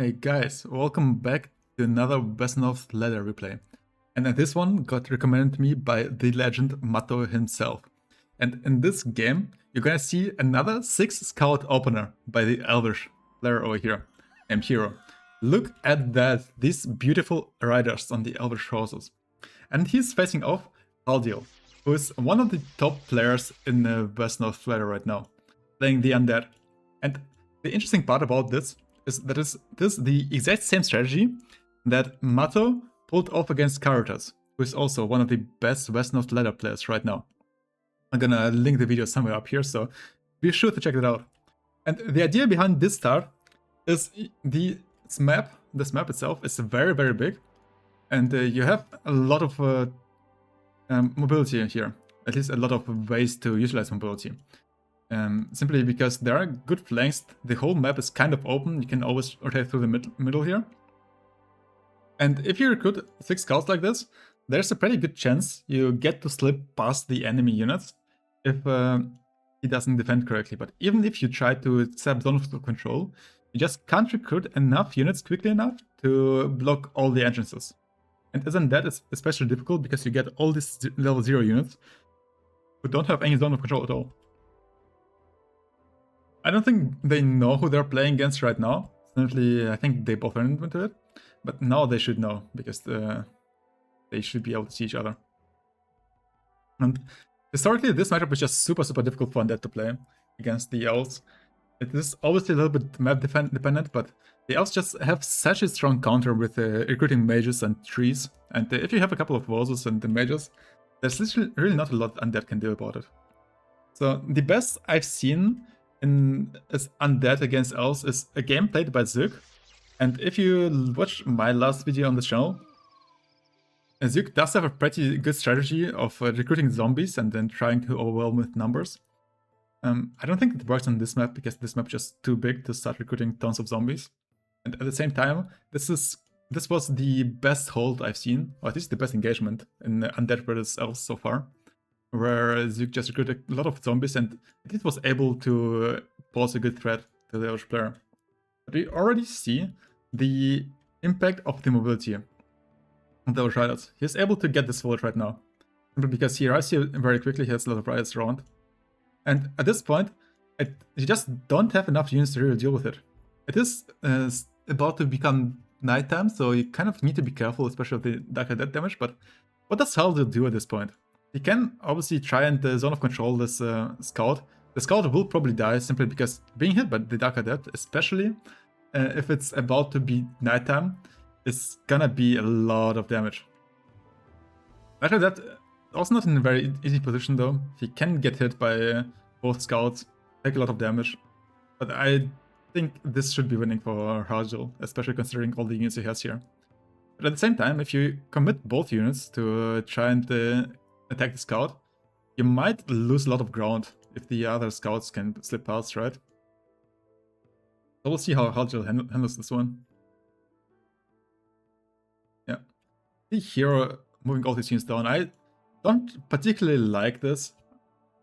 Hey guys, welcome back to another Wesnoth Ladder Replay. And this one got recommended to me by the legend Matto himself. And in this game, you're gonna see another 6 scout opener by the elvish player over here, named Hero. Look at that, these beautiful riders on the elvish horses. And he's facing off Haldiel, who is one of the top players in the Wesnoth Ladder right now, playing the Undead. And the interesting part about this is that this is the exact same strategy that Matto pulled off against Caritas, who is also one of the best Wesnoth Ladder players right now. I'm gonna link the video somewhere up here, so be sure to check it out. And the idea behind this start is this map itself is very, very big, and you have a lot of mobility here, at least a lot of ways to utilize mobility. Simply because there are good flanks, the whole map is kind of open, you can always rotate through the middle here. And if you recruit 6 scouts like this, there's a pretty good chance you get to slip past the enemy units if he doesn't defend correctly. But even if you try to set up zone of control, you just can't recruit enough units quickly enough to block all the entrances. And isn't that especially difficult because you get all these level 0 units who don't have any zone of control at all. I don't think they know who they're playing against right now. Certainly, I think they both went into it. But now they should know, because they should be able to see each other. And historically, this matchup is just super, super difficult for Undead to play against the Elves. It is obviously a little bit map dependent, but the Elves just have such a strong counter with recruiting mages and trees. And if you have a couple of Vosos and the mages, there's literally really not a lot Undead can do about it. So the best I've seen as Undead against Elves is a game played by Zug. And if you watch my last video on the channel, Zug does have a pretty good strategy of recruiting zombies and then trying to overwhelm with numbers. I don't think it works on this map because this map is just too big to start recruiting tons of zombies. And at the same time, this was the best hold I've seen, or at least the best engagement in Undead vs Elves so far, where Zug just recruited a lot of zombies and it was able to pose a good threat to the Elvish player. But we already see the impact of the mobility of the Elvish riders. He's able to get this village right now, simply because he arrives here very quickly, he has a lot of riders around. And at this point, you just don't have enough units to really deal with it. It is about to become nighttime, so you kind of need to be careful, especially with the Dark Dead damage, but what does Haldiel do at this point? He can obviously try and zone of control this scout. The scout will probably die simply because being hit by the Dark Dead, especially if it's about to be nighttime, is gonna be a lot of damage. Dark Dead also not in a very easy position though. He can get hit by both scouts, take a lot of damage. But I think this should be winning for Haldiel, especially considering all the units he has here. But at the same time, if you commit both units to try and attack the scout, you might lose a lot of ground if the other scouts can slip past, right? So we'll see how Haldiel handles this one. Yeah. The Hero moving all these units down. I don't particularly like this.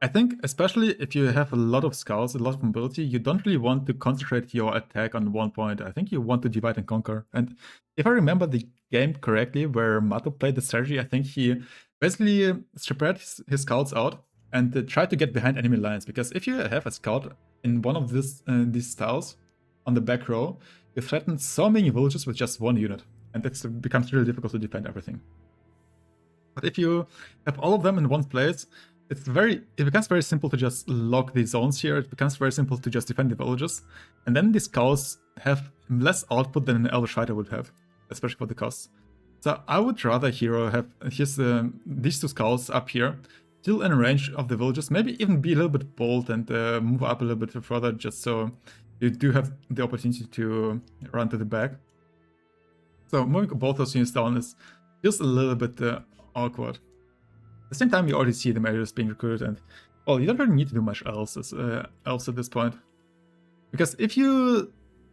I think, especially if you have a lot of scouts, a lot of mobility, you don't really want to concentrate your attack on one point. I think you want to divide and conquer. And if I remember the game correctly, where Matto played the strategy, I think he basically spread his scouts out and tried to get behind enemy lines. Because if you have a scout in one of these styles on the back row, you threaten so many villages with just one unit. And it becomes really difficult to defend everything. But if you have all of them in one place, it becomes very simple to just lock the zones here. It becomes very simple to just defend the villages. And then the scouts have less output than an Elvish fighter would have, especially for the costs. So I would rather Hero have these 2 scouts up here, still in range of the villages, maybe even be a little bit bold and move up a little bit further, just so you do have the opportunity to run to the back. So moving both those units down is just a little bit awkward. At the same time, you already see the mages being recruited, and well, you don't really need to do much else at this point. Because if you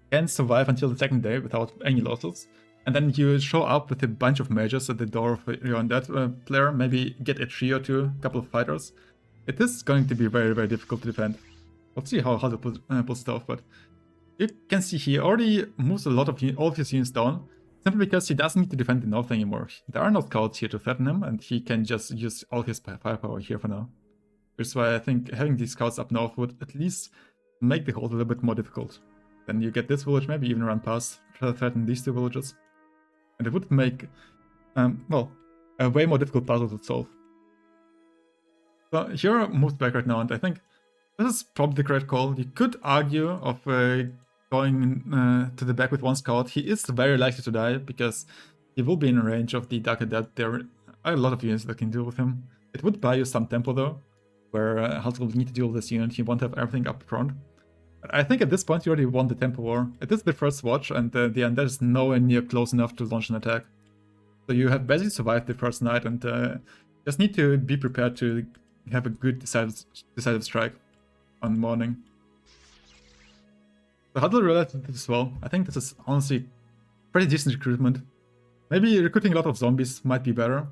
can survive until the second day without any losses, and then you show up with a bunch of mages at the door of your Undead player, maybe get a tree or two, a couple of fighters, it is going to be very, very difficult to defend. We'll see how Haldiel pulls it off, but you can see he already moves a lot of all of his units down, simply because he doesn't need to defend the north anymore. There are no scouts here to threaten him, and he can just use all his firepower here for now. Which is why I think having these scouts up north would at least make the hold a little bit more difficult. Then you get this village, maybe even run past, try to threaten these two villages. And it would make, well, a way more difficult puzzle to solve. So Hero moves back right now, and I think this is probably the correct call. You could argue of going to the back with one scout. He is very likely to die, because he will be in range of the Dark Undead. There are a lot of units that can deal with him. It would buy you some tempo though, where Haldiel will need to deal with this unit. He won't have everything up front. But I think at this point you already won the tempo war. It is the first watch, and the Undead is nowhere near close enough to launch an attack. So you have basically survived the first night, and just need to be prepared to have a good decisive strike on morning. So Haldiel realized this as well. I think this is honestly pretty decent recruitment. Maybe recruiting a lot of zombies might be better.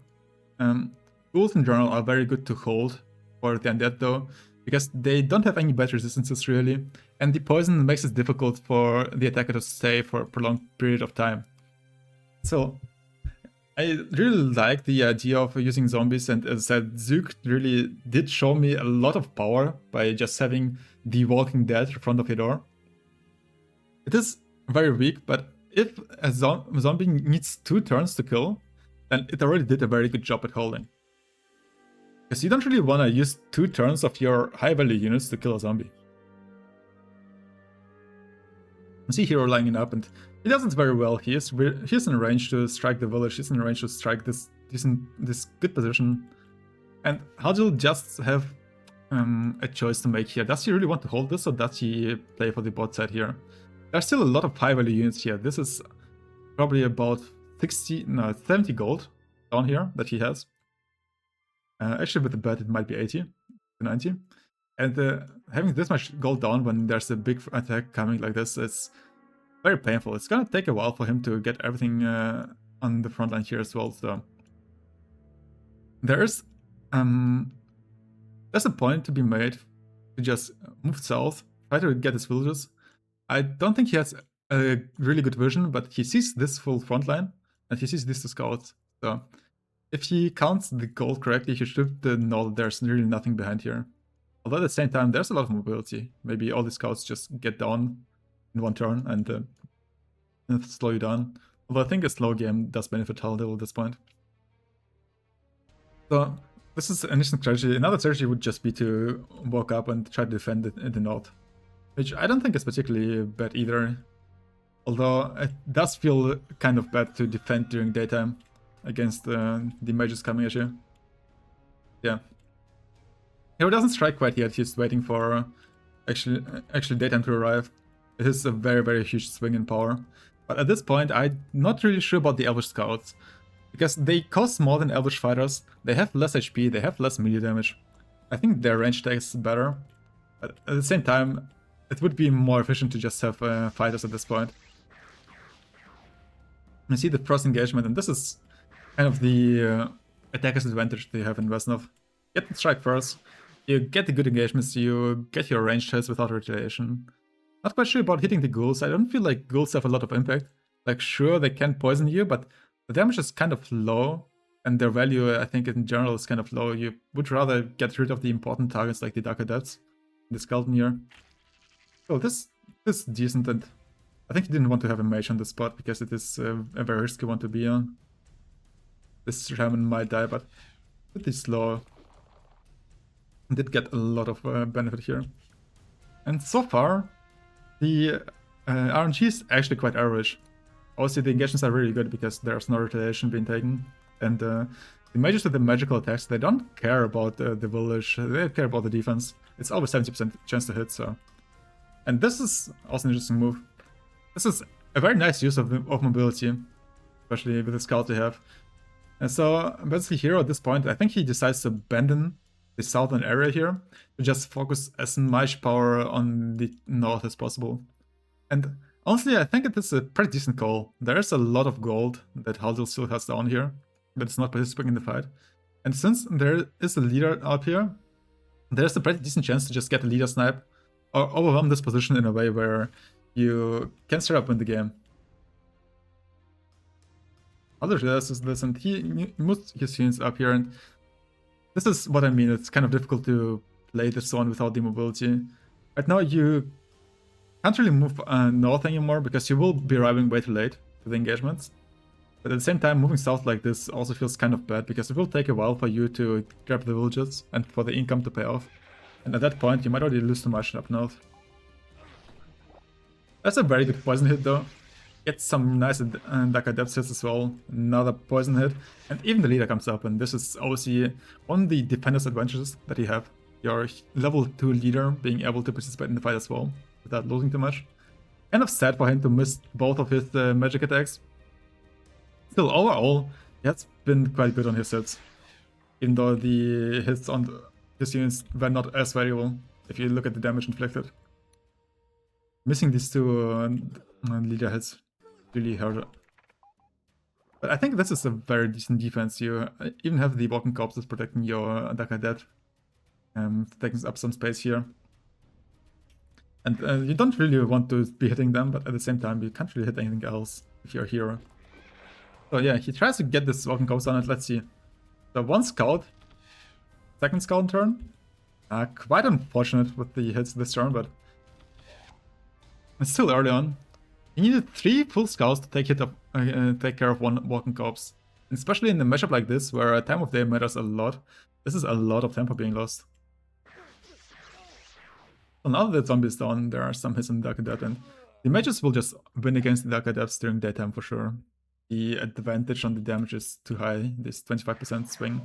Ghouls in general are very good to hold for the Undead though, because they don't have any bad resistances really, and the poison makes it difficult for the attacker to stay for a prolonged period of time. So I really like the idea of using zombies, and as I said, Zook really did show me a lot of power by just having the Walking Dead in front of your door. It is very weak, but if a zombie needs 2 turns to kill, then it already did a very good job at holding. Because you don't really want to use 2 turns of your high value units to kill a zombie. I see Hero lining up, and he does it very well. He's in range to strike the village, he's in range to strike this good position. And Haldiel just have a choice to make here. Does he really want to hold this, or does he play for the bot side here? There's still a lot of high value units here. This is probably about 70 gold down here that he has. Actually with the bet it might be 80 to 90. And having this much gold down when there's a big attack coming like this is very painful. It's gonna take a while for him to get everything on the front line here as well. So there's a point to be made to just move south, try to get his villages. I don't think he has a really good vision, but he sees this full front line and he sees these 2 scouts. So if he counts the gold correctly, he should know that there's really nothing behind here. Although at the same time, there's a lot of mobility. Maybe all the scouts just get down in 1 turn and slow you down. Although I think a slow game does benefit Haldiel at this point. So this is an interesting strategy. Another strategy would just be to walk up and try to defend it in the north, which I don't think is particularly bad either. Although it does feel kind of bad to defend during daytime against the mages coming at you. Yeah. Hero doesn't strike quite yet, he's waiting for actually daytime to arrive. It is a very, very huge swing in power. But at this point, I'm not really sure about the Elvish scouts, because they cost more than Elvish fighters, they have less HP, they have less melee damage. I think their range attack is better, but at the same time, it would be more efficient to just have fighters at this point. You see the first engagement, and this is kind of the attacker's advantage they have in Wesnoth. Get the strike first, you get the good engagements, you get your ranged hits without retaliation. Not quite sure about hitting the ghouls. I don't feel like ghouls have a lot of impact. Like, sure, they can poison you, but the damage is kind of low, and their value, I think, in general is kind of low. You would rather get rid of the important targets like the Dark Undeads, the Skeleton here. So this is decent, and I think he didn't want to have a mage on the spot because it is a very risky one to be on. This shaman might die, but pretty slow. Did get a lot of benefit here. And so far, the RNG is actually quite average. Also, the engagements are really good because there's no retaliation being taken. And the mages with the magical attacks, they don't care about the village, they care about the defense. It's always 70% chance to hit, so. And this is also an interesting move. This is a very nice use of mobility, especially with the scout they have. And so, basically Hero at this point, I think he decides to abandon the southern area here to just focus as much power on the north as possible. And honestly, I think it is a pretty decent call. There is a lot of gold that Haldiel still has down here that is not participating in the fight. And since there is a leader up here, there's a pretty decent chance to just get a leader snipe or overwhelm this position in a way where you can straight up win the game. Haldiel realizes this, and he moves his units up here, and this is what I mean. It's kind of difficult to play this one without the mobility. Right now, you can't really move north anymore because you will be arriving way too late to the engagements. But at the same time, moving south like this also feels kind of bad because it will take a while for you to grab the villages and for the income to pay off. And at that point, you might already lose too much up north. That's a very good poison hit though. Gets some nice Daka depth hits as well. Another poison hit. And even the leader comes up, and this is obviously one of the defender's advantages that you have. Your level 2 leader being able to participate in the fight as well, without losing too much. Kind of sad for him to miss both of his magic attacks. Still, overall, he has been quite good on his hits. Even though the hits on his units were not as variable, if you look at the damage inflicted. Missing these two leader hits really hurt. But I think this is a very decent defense. You even have the walking corpses protecting your Daka Dead. Taking up some space here. And you don't really want to be hitting them, but at the same time, you can't really hit anything else if you're a hero. So yeah, he tries to get this walking corpse on it. Let's see. So one scout, second scout turn. Quite unfortunate with the hits this turn, but it's still early on. He needed 3 full scouts to take care of one walking corpse. And especially in a matchup like this, where time of day matters a lot. This is a lot of tempo being lost. So now that the zombie is down, there are some hits in the Dark Adept, and the mages will just win against the Dark Adepts during daytime for sure. The advantage on the damage is too high, this 25% swing,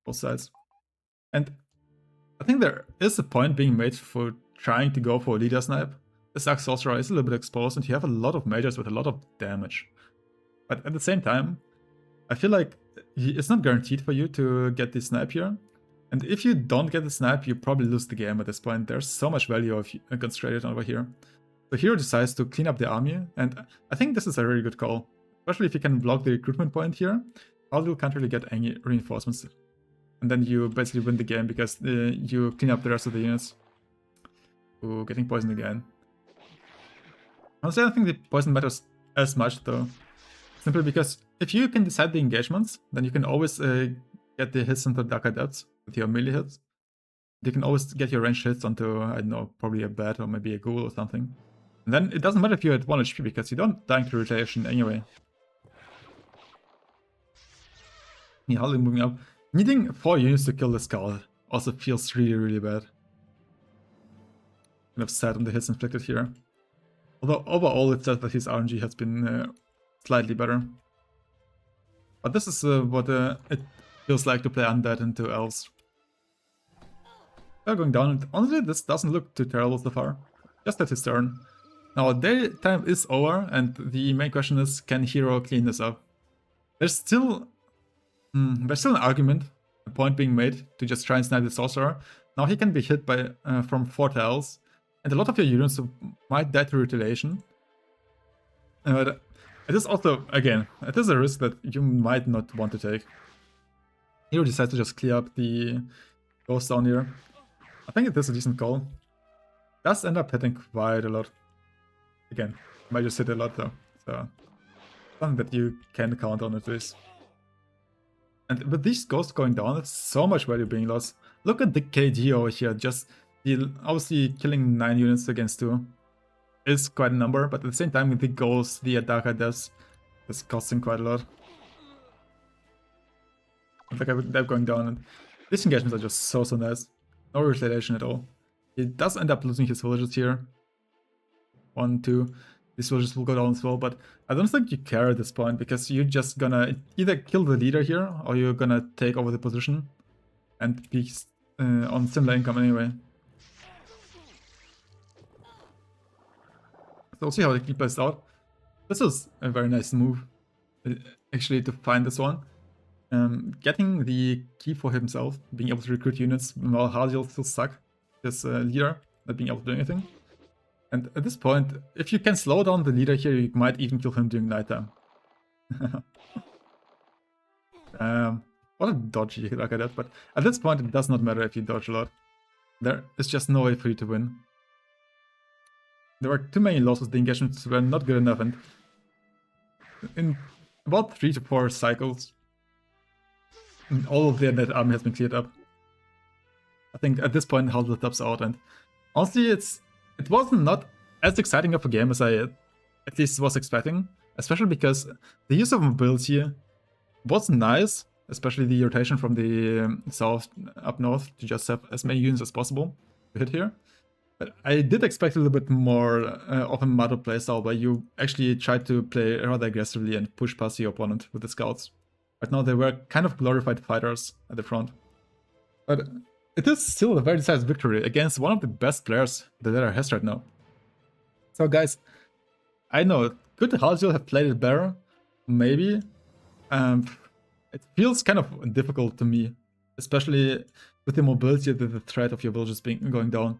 both sides. And I think there is a point being made for trying to go for a leader snipe. The Dark Sorcerer is a little bit exposed, and you have a lot of mages with a lot of damage. But at the same time, I feel like it's not guaranteed for you to get the snipe here. And if you don't get the snipe, you probably lose the game at this point. There's so much value concentrated over here. So Hero decides to clean up the army, and I think this is a really good call. Especially if you can block the recruitment point here, Haldiel can't really get any reinforcements. And then you basically win the game because you clean up the rest of the units. Ooh, getting poisoned again. Honestly, I don't think the poison matters as much though. Simply because if you can decide the engagements, then you can always get the hits into Dark Adepts with your melee hits. You can always get your ranged hits onto, I don't know, probably a bat or maybe a ghoul or something. And then it doesn't matter if you're at 1 HP because you don't die to retaliation anyway. Yeah, Haldiel moving up. Needing 4 units to kill the skull also feels really, really bad. Kind of sad on the hits inflicted here. Although overall it says that his RNG has been slightly better. But this is what it feels like to play Undead into Elves. They're going down, and honestly this doesn't look too terrible so far. Just at his turn. Now daytime is over, and the main question is, can Hero clean this up? There's still an argument, a point being made to just try and snipe the Sorcerer. Now he can be hit by from 4 tiles, and a lot of your units might die to retaliation. But it is also, again, it is a risk that you might not want to take. Hero decides to just clear up the ghost down here. I think it is a decent call. Does end up hitting quite a lot. Again, might just hit a lot though, so something that you can count on at least. And with these ghosts going down, it's so much value being lost. Look at the KD over here, just obviously killing 9 units against 2 is quite a number, but at the same time the ghosts, the Dark Adepts is costing quite a lot. They're going down, and these engagements are just so nice. No retaliation at all. He does end up losing his villages here. 1, 2. These villages will go down as well, but I don't think you care at this point because you're just gonna either kill the leader here or you're gonna take over the position and be on similar income anyway. So we'll see how the keep plays out. This was a very nice move, actually, to find this one. Getting the key for himself, being able to recruit units while Haldiel still suck his leader, not being able to do anything. And at this point, if you can slow down the leader here, you might even kill him during nighttime. What a dodgy look at that, but at this point it does not matter if you dodge a lot. There is just no way for you to win. There were too many losses, the engagements were not good enough, and in about 3 to 4 cycles, all of the Undead army has been cleared up. I think at this point Haldiel tops out, and honestly it wasn't not as exciting of a game as I at least was expecting, especially because the use of mobility was nice, especially the rotation from the south up north to just have as many units as possible to hit here. But I did expect a little bit more of a Mado playstyle where you actually tried to play rather aggressively and push past your opponent with the scouts. Right now they were kind of glorified fighters at the front. But it is still a very decisive victory against one of the best players the ladder has right now. So guys, I know, could Haldiel have played it better? Maybe. It feels kind of difficult to me, especially with the mobility and the threat of your villages going down.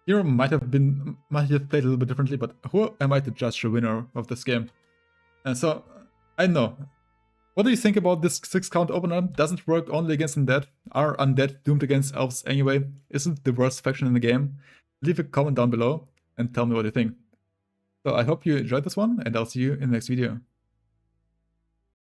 Hero might have played a little bit differently, but who am I to judge the winner of this game? And so, I know. What do you think about this 6-count opener? Doesn't work only against Undead? Are Undead doomed against Elves anyway? Isn't the worst faction in the game? Leave a comment down below and tell me what you think. So I hope you enjoyed this one, and I'll see you in the next video.